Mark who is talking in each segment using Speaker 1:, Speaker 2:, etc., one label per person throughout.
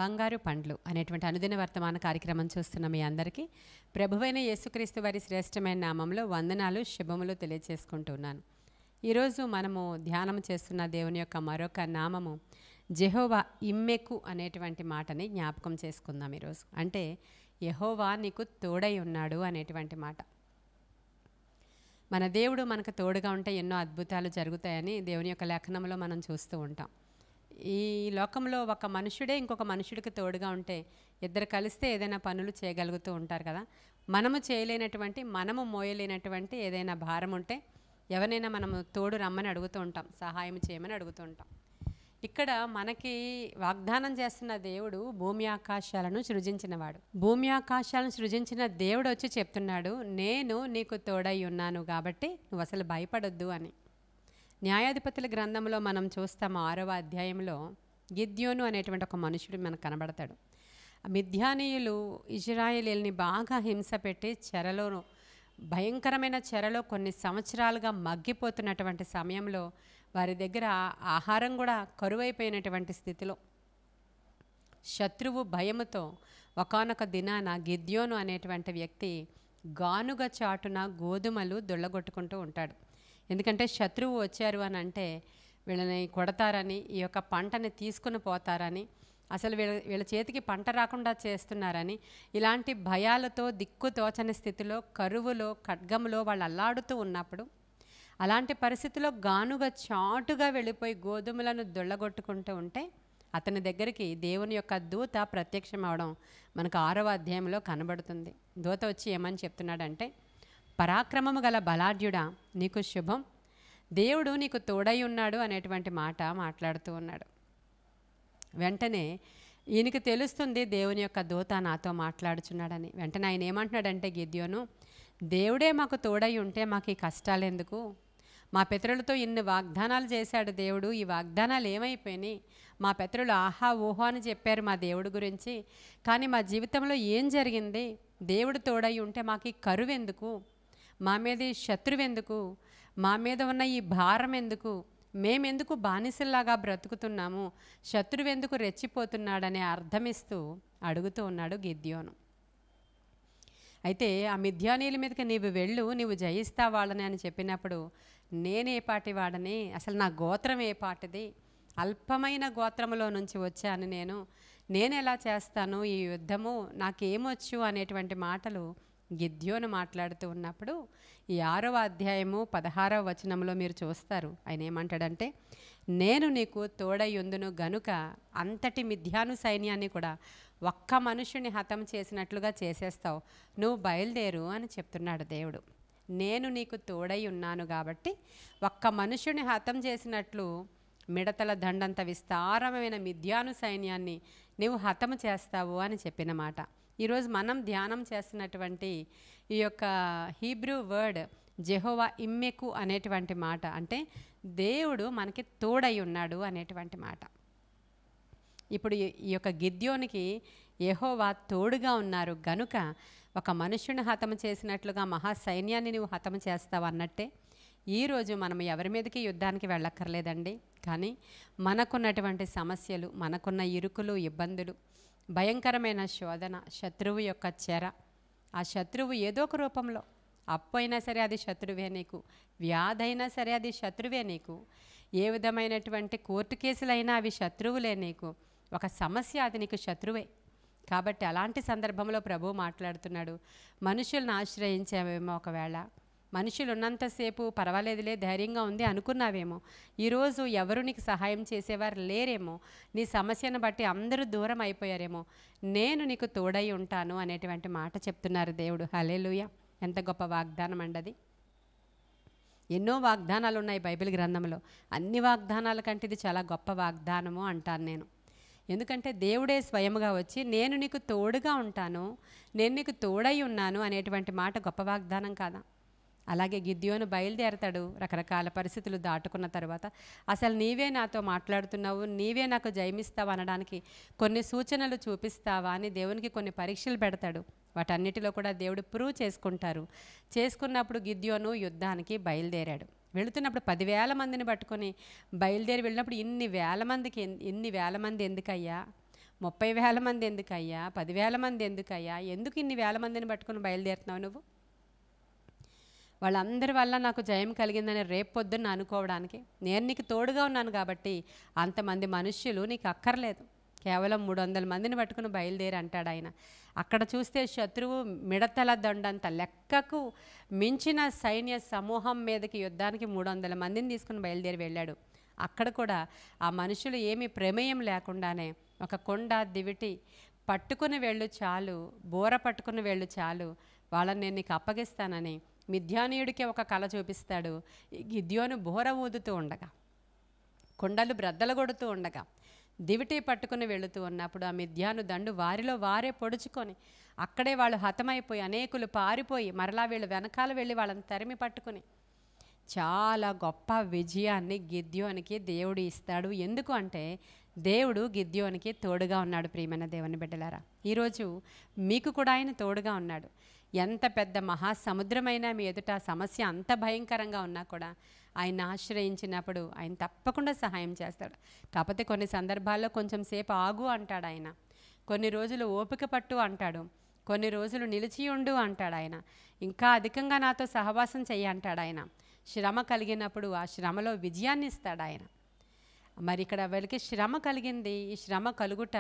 Speaker 1: బంగారు పండ్లు అనేటువంటి అనుదిన వర్తమాన కార్యక్రమం చూస్తున్న మీ అందరికీ ప్రభువైన యేసుక్రీస్తు వారి శ్రేష్టమైన నామంలో వందనాలు శుభములు తెలియజేసుకుంటున్నాను. ఈరోజు మనము ధ్యానం చేస్తున్న దేవుని యొక్క మరొక నామము జెహోవా ఇమ్మెకు అనేటువంటి మాటని జ్ఞాపకం చేసుకుందాం ఈరోజు. అంటే యెహోవా నీకు తోడై ఉన్నాడు అనేటువంటి మాట. మన దేవుడు మనకు తోడుగా ఉంటే ఎన్నో అద్భుతాలు జరుగుతాయని దేవుని యొక్క లేఖనంలో మనం చూస్తూ ఉంటాం. ఈ లోకంలో ఒక మనుషుడే ఇంకొక మనుషుడికి తోడుగా ఉంటే ఇద్దరు కలిస్తే ఏదైనా పనులు చేయగలుగుతూ ఉంటారు కదా. మనము చేయలేనటువంటి, మనము మోయలేనటువంటి ఏదైనా భారం ఉంటే ఎవరైనా మనము తోడు రమ్మని అడుగుతూ ఉంటాం, సహాయం చేయమని అడుగుతూ ఉంటాం. ఇక్కడ మనకి వాగ్దానం చేస్తున్న దేవుడు భూమి ఆకాశాలను సృజించినవాడు. భూమి ఆకాశాలను సృజించిన దేవుడు వచ్చి చెప్తున్నాడు, నేను నీకు తోడై ఉన్నాను కాబట్టి నువ్వు అసలు భయపడొద్దు అని. న్యాయాధిపతుల గ్రంథంలో మనం చూస్తాము 6వ అధ్యాయంలో గిద్యోను అనేటువంటి ఒక మనుషుడు మనకు కనబడతాడు. మిద్యానీయులు ఇజ్రాయేలీల్ని బాగా హింస పెట్టి చెరలో, భయంకరమైన చెరలో కొన్ని సంవత్సరాలుగా మగ్గిపోతున్నటువంటి సమయంలో వారి దగ్గర ఆహారం కూడా కరువైపోయినటువంటి స్థితిలో శత్రువు భయముతో ఒకానొక దినాన గిద్యోను అనేటువంటి వ్యక్తి గానుగ చాటున గోధుమలు దొళ్ళగొట్టుకుంటూ ఉంటాడు. ఎందుకంటే శత్రువు వచ్చారు అని అంటే వీళ్ళని కొడతారని, ఈ యొక్క పంటని తీసుకుని పోతారని, అసలు వీళ్ళ చేతికి పంట రాకుండా చేస్తున్నారని, ఇలాంటి భయాలతో దిక్కుతోచని స్థితిలో కరువులో ఖడ్గములో వాళ్ళు అల్లాడుతూ ఉన్నప్పుడు, అలాంటి పరిస్థితిలో గానుగ చాటుగా వెళ్ళిపోయి గోధుమలను దొళ్ళగొట్టుకుంటూ ఉంటే అతని దగ్గరికి దేవుని యొక్క దూత ప్రత్యక్షం అవడం మనకు 6వ అధ్యాయంలో కనబడుతుంది. దూత వచ్చి ఏమని చెప్తున్నాడంటే, పరాక్రమము గల బలాఢ్యుడా నీకు శుభం, దేవుడు నీకు తోడై ఉన్నాడు అనేటువంటి మాట మాట్లాడుతూ ఉన్నాడు. వెంటనే ఈయనకి తెలుస్తుంది దేవుని యొక్క దూత నాతో మాట్లాడుచున్నాడని. వెంటనే ఆయన ఏమంటున్నాడంటే, గిద్యోను, దేవుడే మాకు తోడై ఉంటే మాకు ఈ కష్టాలు ఎందుకు? మా పితరులతో ఇన్ని వాగ్దానాలు చేశాడు దేవుడు, ఈ వాగ్దానాలు ఏమైపోయినాయి? మా పితరులు ఆహా ఊహో అని చెప్పారు మా దేవుడి గురించి, కానీ మా జీవితంలో ఏం జరిగింది? దేవుడు తోడై ఉంటే మాకు ఈ కరువు ఎందుకు? మా మీద ఈ శత్రువు ఎందుకు? మా మీద ఉన్న ఈ భారం ఎందుకు? మేమెందుకు బానిసల్లాగా బ్రతుకుతున్నాము? శత్రువు ఎందుకు రెచ్చిపోతున్నాడనే అర్థమిస్తూ అడుగుతూ ఉన్నాడు గిద్యోను. అయితే ఆ మిద్యానీయుల మీదకి నీవు వెళ్ళు, నీవు జయిస్తా వాళ్ళని అని చెప్పినప్పుడు, నేనే పాటి వాడని, అసలు నా గోత్రం ఏ పాటిది? అల్పమైన గోత్రములో నుంచి వచ్చాను నేను ఎలా చేస్తాను ఈ యుద్ధము? నాకేమొచ్చు అనేటువంటి మాటలు గిద్యోను మాట్లాడుతూ ఉన్నప్పుడు ఈ 6వ అధ్యాయము 16వ వచనంలో మీరు చూస్తారు. ఆయన ఏమంటాడంటే, నేను నీకు తోడయుందును గనుక అంతటి మిద్యాను సైన్యాన్ని కూడా ఒక్క మనుషుని హతం చేసినట్లుగా చేసేస్తావు, నువ్వు బయలుదేరు అని చెప్తున్నాడు దేవుడు. నేను నీకు తోడై ఉన్నాను కాబట్టి ఒక్క మనుషుని హతం చేసినట్లు మిడతల దండంత విస్తారమైన మిద్యాను సైన్యాన్ని నువ్వు హతము చేస్తావు అని చెప్పిన మాట. ఈరోజు మనం ధ్యానం చేస్తున్నటువంటి ఈ యొక్క హీబ్రూ వర్డ్ జెహోవా ఇమ్మెకు అనేటువంటి మాట, అంటే దేవుడు మనకి తోడై ఉన్నాడు అనేటువంటి మాట. ఇప్పుడు ఈ యొక్క గిద్యోనికి యెహోవా తోడుగా ఉన్నారు గనుక ఒక మనుష్యుని హతము చేసినట్లుగా మహాసైన్యాన్ని నువ్వు హతము చేస్తావు అన్నట్టే ఈరోజు మనం ఎవరి మీదకి యుద్ధానికి వెళ్ళక్కర్లేదండి. కానీ మనకున్నటువంటి సమస్యలు, మనకున్న ఇరుకులు, ఇబ్బందులు, భయంకరమైన శోధన, శత్రువు యొక్క చెర, ఆ శత్రువు ఏదో ఒక రూపంలో, అప్పు అయినా సరే అది శత్రువే నీకు, వ్యాధి అయినా సరే అది శత్రువే నీకు, ఏ విధమైనటువంటి కోర్టు కేసులైనా అవి శత్రువులే నీకు, ఒక సమస్య అది నీకు శత్రువే. కాబట్టి అలాంటి సందర్భంలో ప్రభు మాట్లాడుతున్నాడు, మనుషులను ఆశ్రయించావేమో, ఒకవేళ మనుషులు ఉన్నంతసేపు పర్వాలేదులే ధైర్యంగా ఉంది అనుకున్నావేమో, ఈరోజు ఎవరు నీకు సహాయం చేసేవారు లేరేమో, నీ సమస్యను బట్టి అందరూ దూరం అయిపోయారేమో, నేను నీకు తోడై ఉంటాను అనేటువంటి మాట చెప్తున్నారు దేవుడు. హల్లెలూయా! ఎంత గొప్ప వాగ్దానం అండది. ఎన్నో వాగ్దానాలు ఉన్నాయి బైబిల్ గ్రంథంలో, అన్ని వాగ్దానాల కంటే ఇది చాలా గొప్ప వాగ్దానము అంటాను నేను. ఎందుకంటే దేవుడే స్వయముగా వచ్చి నేను నీకు తోడుగా ఉంటాను, నేను నీకు తోడై ఉన్నాను అనేటువంటి మాట గొప్ప వాగ్దానం కాదా? అలాగే గిద్యోను బయలుదేరతాడు. రకరకాల పరిస్థితులు దాటుకున్న తర్వాత అసలు నీవే నాతో మాట్లాడుతున్నావు, నీవే నాకు జయమిస్తావు అనడానికి కొన్ని సూచనలు చూపిస్తావా అని దేవునికి కొన్ని పరీక్షలు పెడతాడు. వాటన్నిటిలో కూడా దేవుడు ప్రూవ్ చేసుకున్నప్పుడు గిద్యోను యుద్ధానికి బయలుదేరాడు. వెళుతున్నప్పుడు 10,000 మందిని పట్టుకొని బయలుదేరి వెళ్ళినప్పుడు ఇన్ని వేల మంది ఎందుకయ్యా? 30,000 మంది ఎందుకయ్యా, 10,000 మంది ఎందుకయ్యా, ఎందుకు ఇన్ని వేల మందిని పట్టుకుని బయలుదేరుతున్నావు నువ్వు? వాళ్ళందరి వల్ల నాకు జయం కలిగిందని రేపు పొద్దున్న అనుకోవడానికి నేను నీకు తోడుగా ఉన్నాను కాబట్టి అంతమంది మనుష్యులు నీకు అక్కర్లేదు. కేవలం 300 మందిని పట్టుకుని బయలుదేరి అంటాడు ఆయన. అక్కడ చూస్తే శత్రువు మిడతల దండంత లెక్కకు మించిన సైన్య సమూహం మీదకి యుద్ధానికి 300 మందిని తీసుకుని బయలుదేరి వెళ్ళాడు. అక్కడ కూడా ఆ మనుషులు ఏమీ ప్రమేయం లేకుండానే ఒక కొండ దివిటి పట్టుకుని వెళ్ళు చాలు, బోర పట్టుకుని వెళ్ళు చాలు, వాళ్ళని నేను నీకు అప్పగిస్తానని మిద్యానీయుడికి ఒక కళ చూపిస్తాడు. గిద్యోను బోర ఊదుతూ ఉండగా, కొండలు బ్రద్దలు కొడుతూ ఉండగా, దివిటి పట్టుకుని వెళుతూ ఉన్నప్పుడు ఆ మిద్యాను దండు వారిలో వారే పొడుచుకొని అక్కడే వాళ్ళు హతమైపోయి అనేకులు పారిపోయి మరలా వీళ్ళు వెనకాల వెళ్ళి వాళ్ళని తరిమి పట్టుకుని చాలా గొప్ప విజయాన్ని గిద్యోనికి దేవుడు ఇస్తాడు. ఎందుకు అంటే దేవుడు గిద్యోనికి తోడుగా ఉన్నాడు. ప్రియమైన దేవుని బిడ్డలారా, ఈరోజు మీకు కూడా ఆయన తోడుగా ఉన్నాడు. ఎంత పెద్ద మహాసముద్రమైనా మీ ఎదుట సమస్య అంత భయంకరంగా ఉన్నా కూడా ఆయన ఆశ్రయించినప్పుడు ఆయన తప్పకుండా సహాయం చేస్తాడు. కాకపోతే కొన్ని సందర్భాల్లో కొంచెం సేపు ఆగు అంటాడు ఆయన, కొన్ని రోజులు ఓపిక పట్టు అంటాడు, కొన్ని రోజులు నిలిచి ఉండు అంటాడు ఆయన, ఇంకా అధికంగా నాతో సహవాసం చెయ్యి అంటాడు ఆయన. శ్రమ కలిగినప్పుడు ఆ శ్రమలో విజయాన్ని ఇస్తాడు ఆయన. మరి ఇక్కడ వీళ్ళకి శ్రమ కలిగింది. ఈ శ్రమ కలుగుట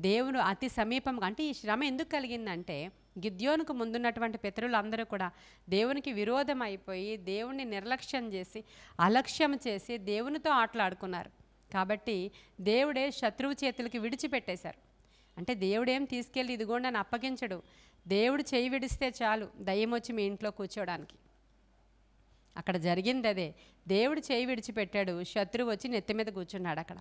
Speaker 1: దేవుడు అతి సమీపంగా, అంటే ఈ శ్రమ ఎందుకు కలిగిందంటే గిద్యోనుకు ముందున్నటువంటి పితరులు అందరూ కూడా దేవునికి విరోధం అయిపోయి దేవుణ్ణి నిర్లక్ష్యం చేసి అలక్ష్యం చేసి దేవునితో ఆటలాడుకున్నారు. కాబట్టి దేవుడే శత్రువు చేతులకి విడిచిపెట్టేశారు. అంటే దేవుడేం తీసుకెళ్ళి ఇదిగోండి అని అప్పగించడు. దేవుడు చేయి విడిస్తే చాలు దయ్యం వచ్చి మీ ఇంట్లో కూర్చోడానికి. అక్కడ జరిగింది అదే. దేవుడు చేయి విడిచిపెట్టాడు, శత్రువు వచ్చి నెత్తి మీద కూర్చున్నాడు అక్కడ.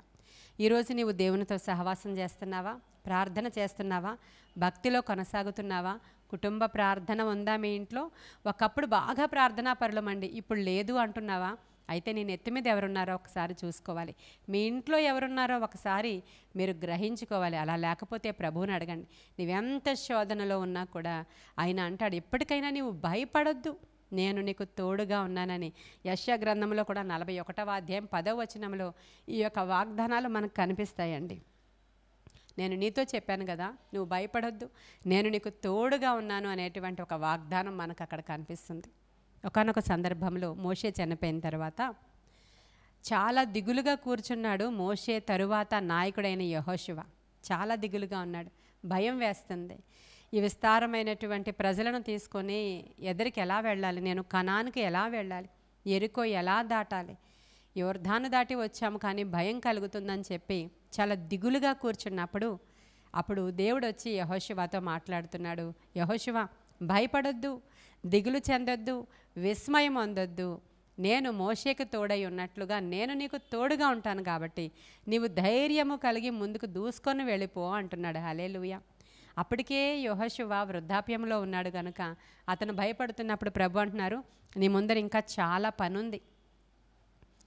Speaker 1: ఈరోజు నీవు దేవునితో సహవాసం చేస్తున్నావా? ప్రార్థన చేస్తున్నావా? భక్తిలో కొనసాగుతున్నావా? కుటుంబ ప్రార్థన ఉందా మీ ఇంట్లో? ఒకప్పుడు బాగా ప్రార్థనా పరులమండి, ఇప్పుడు లేదు అంటున్నావా? అయితే నీ నెత్తి మీద ఎవరున్నారో ఒకసారి చూసుకోవాలి. మీ ఇంట్లో ఎవరున్నారో ఒకసారి మీరు గ్రహించుకోవాలి. అలా లేకపోతే ప్రభువుని అడగండి. నీవెంత శోధనలో ఉన్నా కూడా ఆయన అంటాడు, ఎప్పటికైనా నీవు భయపడొద్దు, నేను నీకు తోడుగా ఉన్నానని. యెషయా గ్రంథంలో కూడా 41వ అధ్యాయం 10వ వచనంలో ఈ యొక్క వాగ్దానాలు మనకు కనిపిస్తాయండి. నేను నీతో చెప్పాను కదా, నువ్వు భయపడొద్దు, నేను నీకు తోడుగా ఉన్నాను అనేటువంటి ఒక వాగ్దానం మనకు అక్కడ కనిపిస్తుంది. ఒకానొక సందర్భంలో మోషే చనిపోయిన తర్వాత చాలా దిగులుగా కూర్చున్నాడు. మోషే తరువాత నాయకుడైన యెహోషువ చాలా దిగులుగా ఉన్నాడు, భయం వేస్తుంది. ఈ విస్తారమైనటువంటి ప్రజలను తీసుకొని ఎదరికి ఎలా వెళ్ళాలి, నేను కనానుకి ఎలా వెళ్ళాలి, ఎరికో ఎలా దాటాలి, యోర్దాను దాటి వచ్చాము కానీ భయం కలుగుతుందని చెప్పి చాలా దిగులుగా కూర్చున్నప్పుడు అప్పుడు దేవుడు వచ్చి యెహోషువతో మాట్లాడుతున్నాడు. యెహోషువ, భయపడొద్దు, దిగులు చెందొద్దు, విస్మయం అందొద్దు, నేను మోషేకు తోడై ఉన్నట్లుగా నేను నీకు తోడుగా ఉంటాను కాబట్టి నీవు ధైర్యము కలిగి ముందుకు దూసుకొని వెళ్ళిపో అంటున్నాడు. హల్లెలూయా. అప్పటికే యెహోషువ వృద్ధాప్యంలో ఉన్నాడు కనుక అతను భయపడుతున్నప్పుడు ప్రభు అంటున్నారు, నీ ముందర ఇంకా చాలా పనుంది,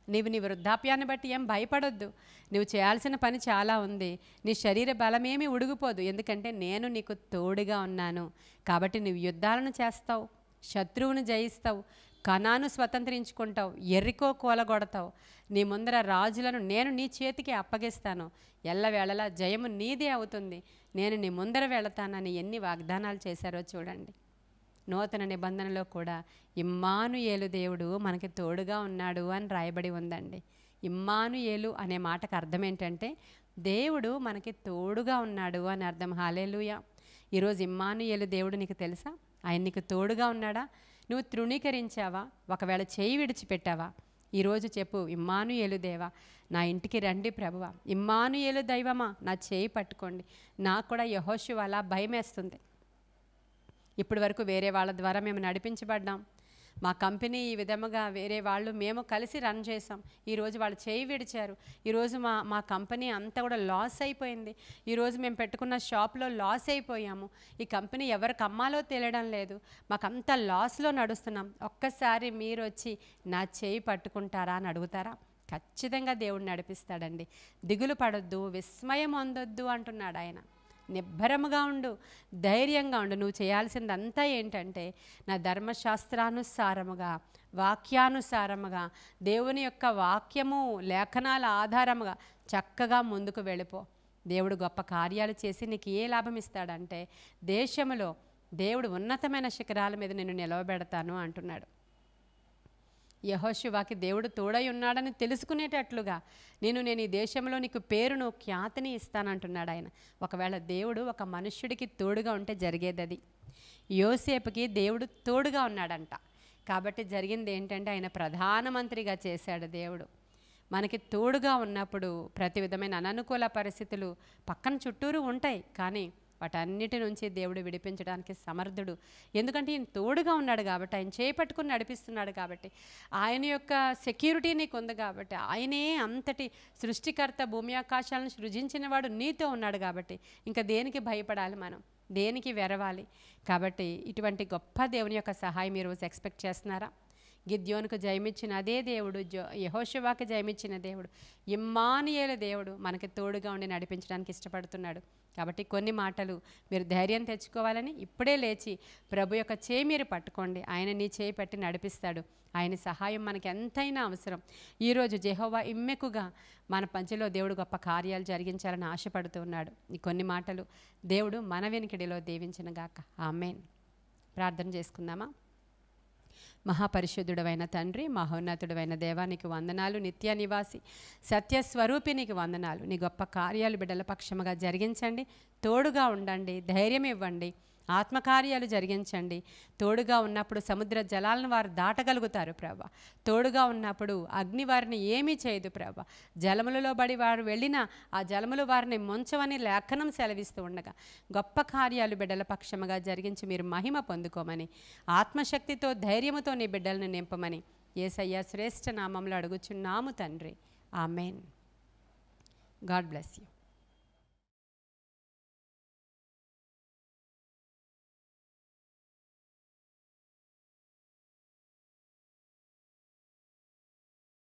Speaker 1: నీవు నీ వృద్ధాప్యాన్ని బట్టి ఏం భయపడొద్దు, నువ్వు చేయాల్సిన పని చాలా ఉంది, నీ శరీర బలమేమీ ఉడిగిపోదు, ఎందుకంటే నేను నీకు తోడుగా ఉన్నాను. కాబట్టి నువ్వు యుద్ధాలను చేస్తావు, శత్రువును జయిస్తావు, కనాను స్వతంత్రించుకుంటావు, ఎర్రికో కూలగొడతావు, నీ ముందర రాజులను నేను నీ చేతికి అప్పగిస్తాను, ఎల్లవేళలా జయము నీదే అవుతుంది, నేను నీ ముందర వెళతానని ఎన్ని వాగ్దానాలు చేశారో చూడండి. నూతన నిబంధనలో కూడా ఇమ్మానుయేలు దేవుడు మనకి తోడుగా ఉన్నాడు అని రాయబడి ఉందండి. ఇమ్మానుయేలు అనే మాటకు అర్థం ఏంటంటే దేవుడు మనకి తోడుగా ఉన్నాడు అని అర్థం. హల్లెలూయా. ఈరోజు ఇమ్మానుయేలు దేవుడు నీకు తెలుసా? ఆయన నీకు తోడుగా ఉన్నాడా? నువ్వు తృణీకరించావా? ఒకవేళ చేయి విడిచిపెట్టావా? ఈరోజు చెప్పు, ఇమ్మానుయేలు దేవా నా ఇంటికి రండి ప్రభువా, ఇమ్మానుయేలు దైవమా నా చేయి పట్టుకోండి. నాకు కూడా యెహోషువ అలా భయం వేస్తుంది. ఇప్పటి వరకు వేరే వాళ్ళ ద్వారా మేము నడిపించబడ్డాం, మా కంపెనీ ఈ విధముగా వేరే వాళ్ళు మేము కలిసి రన్ చేసాం, ఈరోజు వాళ్ళు చేయి విడిచారు, ఈరోజు మా కంపెనీ అంతా కూడా లాస్ అయిపోయింది, ఈరోజు మేము పెట్టుకున్న షాప్లో లాస్ అయిపోయాము, ఈ కంపెనీ ఎవరికి అమ్మాలో తెలియడం లేదు, మాకంతా లాస్లో నడుస్తున్నాం, ఒక్కసారి మీరు వచ్చి నా చేయి పట్టుకుంటారా అని అడుగుతారా? ఖచ్చితంగా దేవుడు నడిపిస్తాడండి. దిగులు పడొద్దు, విస్మయం అందొద్దు అంటున్నాడు ఆయన. నిబ్బరముగా ఉండు, ధైర్యంగా ఉండు. నువ్వు చేయాల్సిందంతా ఏంటంటే నా ధర్మశాస్త్రానుసారముగా, వాక్యానుసారముగా, దేవుని యొక్క వాక్యము లేఖనాల ఆధారముగా చక్కగా ముందుకు వెళ్ళిపో. దేవుడు గొప్ప కార్యాలు చేసి నీకు ఏ లాభం ఇస్తాడంటే దేశంలో దేవుడు ఉన్నతమైన శిఖరాల మీద నిన్ను నిలవబెడతాను అంటున్నాడు. యెహోషువకి దేవుడు తోడై ఉన్నాడని తెలుసుకునేటట్లుగా నేను ఈ దేశంలో నీకు పేరును ఖ్యాతిని ఇస్తానంటున్నాడు ఆయన. ఒకవేళ దేవుడు ఒక మనుష్యుడికి తోడుగా ఉంటే జరిగేది అది. యోసేపుకి దేవుడు తోడుగా ఉన్నాడంట. కాబట్టి జరిగింది ఏంటంటే ఆయన ప్రధానమంత్రిగా చేశాడు దేవుడు. మనకి తోడుగా ఉన్నప్పుడు ప్రతి విధమైన అననుకూల పరిస్థితులు పక్కన చుట్టూరు ఉంటాయి, కానీ వాటన్నిటి నుంచి దేవుడు విడిపించడానికి సమర్థుడు. ఎందుకంటే ఈయన తోడుగా ఉన్నాడు కాబట్టి, ఆయన చేపట్టుకుని నడిపిస్తున్నాడు కాబట్టి, ఆయన యొక్క సెక్యూరిటీ నీకు ఉంది కాబట్టి, ఆయనే అంతటి సృష్టికర్త, భూమి ఆకాశాలను సృజించిన వాడు నీతో ఉన్నాడు కాబట్టి ఇంకా దేనికి భయపడాలి, మనం దేనికి వెరవాలి? కాబట్టి ఇటువంటి గొప్ప దేవుని యొక్క సహాయం ఈరోజు ఎక్స్పెక్ట్ చేస్తున్నారా? గిద్యోనుకు జయమిచ్చిన అదే దేవుడు, యెహోషువకి జయమిచ్చిన దేవుడు, ఇమ్మానుయేలు దేవుడు మనకి తోడుగా ఉండి నడిపించడానికి ఇష్టపడుతున్నాడు. కాబట్టి కొన్ని మాటలు మీరు ధైర్యం తెచ్చుకోవాలని ఇప్పుడే లేచి ప్రభు యొక్క చేయి మీరు పట్టుకోండి. ఆయన నీ చేయి పట్టి నడిపిస్తాడు. ఆయన సహాయం మనకి ఎంతైనా అవసరం. ఈరోజు యెహోవా ఇమ్మెకుగా మన పంచలో దేవుడు గొప్ప కార్యాలు జరిగించాలని ఆశపడుతూ ఉన్నాడు. ఈ కొన్ని మాటలు దేవుడు మన వెనుకడిలో దీవించునుగాక. ఆమేన్. ప్రార్థన చేసుకుందామా? మహాపరిశుద్ధుడవైన తండ్రి, మహోన్నతుడవైన దేవానికి వందనాలు. నిత్య నివాసి సత్యస్వరూపినికి వందనాలు. నీ గొప్ప కార్యాలు బిడ్డల పక్షముగా జరిగించండి, తోడుగా ఉండండి, ధైర్యం ఇవ్వండి, ఆత్మకార్యాలు జరిగించండి. తోడుగా ఉన్నప్పుడు సముద్ర జలాలను వారు దాటగలుగుతారు ప్రభా. తోడుగా ఉన్నప్పుడు అగ్ని వారిని ఏమీ చేయదు ప్రభా. జలములలో బడి వారు వెళ్ళినా ఆ జలములు వారిని ముంచవని లేఖనం సెలవిస్తూ ఉండగా గొప్ప కార్యాలు బిడ్డల పక్షముగా జరిగించి మీరు మహిమ పొందుకోమని, ఆత్మశక్తితో ధైర్యముతో నీ బిడ్డలను నింపమని యేసయ్య శ్రేష్ఠ నామంలో అడుగుచున్నాము తండ్రి. ఆమెన్. God bless you.